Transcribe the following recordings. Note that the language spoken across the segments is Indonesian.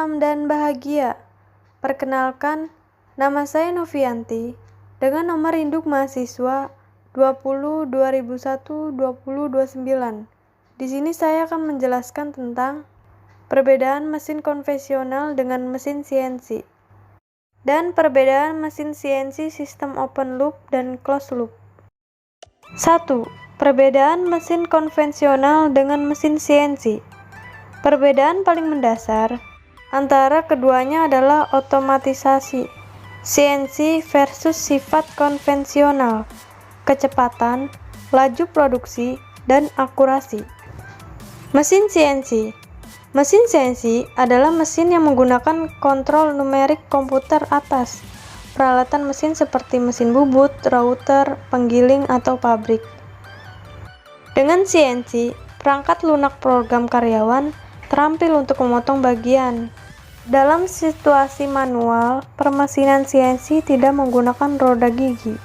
Salam dan bahagia. Perkenalkan, nama saya Novianti dengan nomor induk mahasiswa 20-2001-2029. Di sini saya akan menjelaskan tentang perbedaan mesin konvensional dengan mesin CNC dan perbedaan mesin CNC sistem open loop dan closed loop. 1. Perbedaan mesin konvensional dengan mesin CNC. Perbedaan paling mendasar antara keduanya adalah otomatisasi CNC versus sifat konvensional, kecepatan, laju produksi, dan akurasi. Mesin CNC. Mesin CNC adalah mesin yang menggunakan kontrol numerik komputer atas peralatan mesin seperti mesin bubut, router, penggiling, atau pabrik. Dengan CNC, perangkat lunak program karyawan terampil untuk memotong bagian. Dalam situasi manual, permesinan CNC tidak menggunakan roda gigi.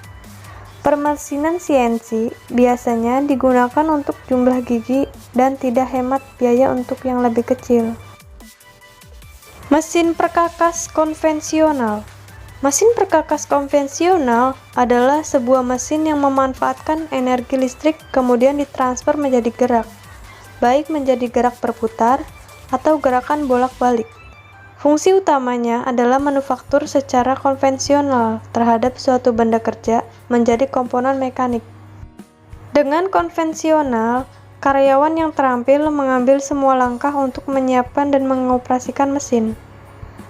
Permesinan CNC biasanya digunakan untuk jumlah gigi dan tidak hemat biaya untuk yang lebih kecil. Mesin perkakas konvensional. Mesin perkakas konvensional adalah sebuah mesin yang memanfaatkan energi listrik kemudian ditransfer menjadi gerak, baik menjadi gerak berputar atau gerakan bolak-balik. Fungsi utamanya adalah manufaktur secara konvensional terhadap suatu benda kerja menjadi komponen mekanik. Dengan konvensional, karyawan yang terampil mengambil semua langkah untuk menyiapkan dan mengoperasikan mesin.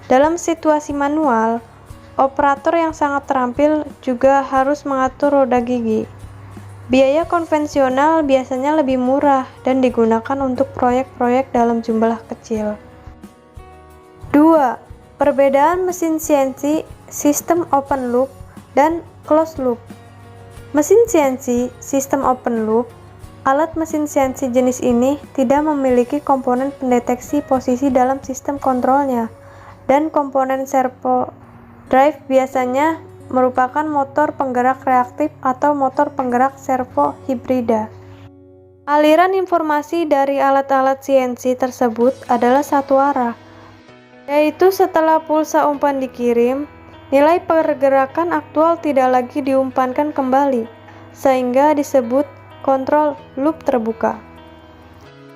Dalam situasi manual, operator yang sangat terampil juga harus mengatur roda gigi. Biaya konvensional biasanya lebih murah dan digunakan untuk proyek-proyek dalam jumlah kecil. 2. Perbedaan mesin CNC, sistem open loop, dan closed loop. Mesin CNC, sistem open loop, alat mesin CNC jenis ini tidak memiliki komponen pendeteksi posisi dalam sistem kontrolnya, dan komponen servo drive biasanya merupakan motor penggerak reaktif atau motor penggerak servo hibrida. Aliran informasi dari alat-alat CNC tersebut adalah satu arah, yaitu setelah pulsa umpan dikirim, nilai pergerakan aktual tidak lagi diumpankan kembali, sehingga disebut kontrol loop terbuka.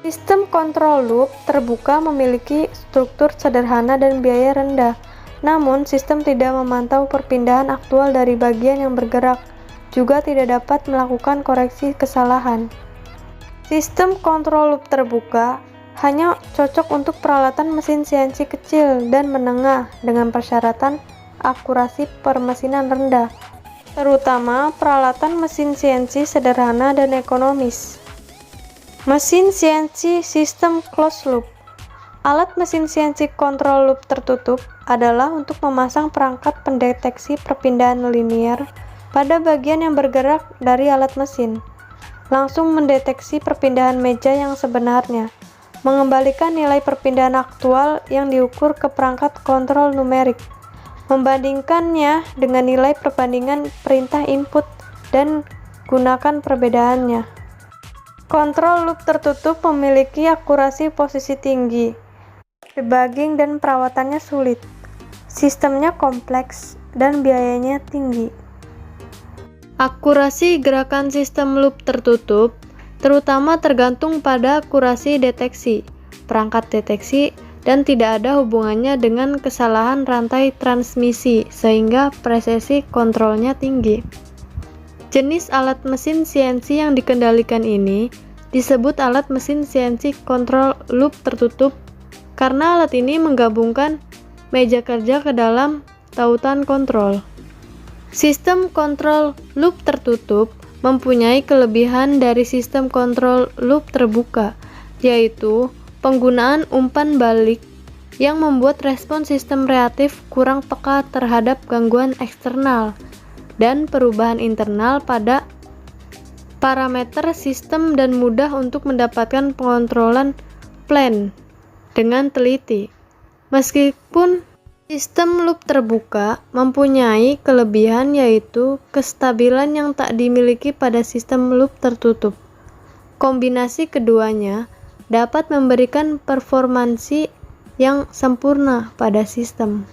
Sistem kontrol loop terbuka memiliki struktur sederhana dan biaya rendah, namun sistem tidak memantau perpindahan aktual dari bagian yang bergerak, juga tidak dapat melakukan koreksi kesalahan. Sistem kontrol loop terbuka hanya cocok untuk peralatan mesin CNC kecil dan menengah dengan persyaratan akurasi permesinan rendah, terutama peralatan mesin CNC sederhana dan ekonomis. Mesin CNC sistem closed loop. Alat mesin CNC kontrol loop tertutup adalah untuk memasang perangkat pendeteksi perpindahan linier pada bagian yang bergerak dari alat mesin, langsung mendeteksi perpindahan meja yang sebenarnya, mengembalikan nilai perpindahan aktual yang diukur ke perangkat kontrol numerik, membandingkannya dengan nilai perbandingan perintah input, dan gunakan perbedaannya. Kontrol loop tertutup memiliki akurasi posisi tinggi, debugging dan perawatannya sulit, sistemnya kompleks, dan biayanya tinggi. Akurasi gerakan sistem loop tertutup terutama tergantung pada akurasi deteksi, perangkat deteksi, dan tidak ada hubungannya dengan kesalahan rantai transmisi, sehingga presisi kontrolnya tinggi. Jenis alat mesin CNC yang dikendalikan ini disebut alat mesin CNC kontrol loop tertutup karena alat ini menggabungkan meja kerja ke dalam tautan kontrol. Sistem kontrol loop tertutup mempunyai kelebihan dari sistem kontrol loop terbuka, yaitu penggunaan umpan balik yang membuat respon sistem reaktif kurang peka terhadap gangguan eksternal dan perubahan internal pada parameter sistem dan mudah untuk mendapatkan pengontrolan plan dengan teliti. Meskipun sistem loop terbuka mempunyai kelebihan yaitu kestabilan yang tak dimiliki pada sistem loop tertutup. Kombinasi keduanya dapat memberikan performansi yang sempurna pada sistem.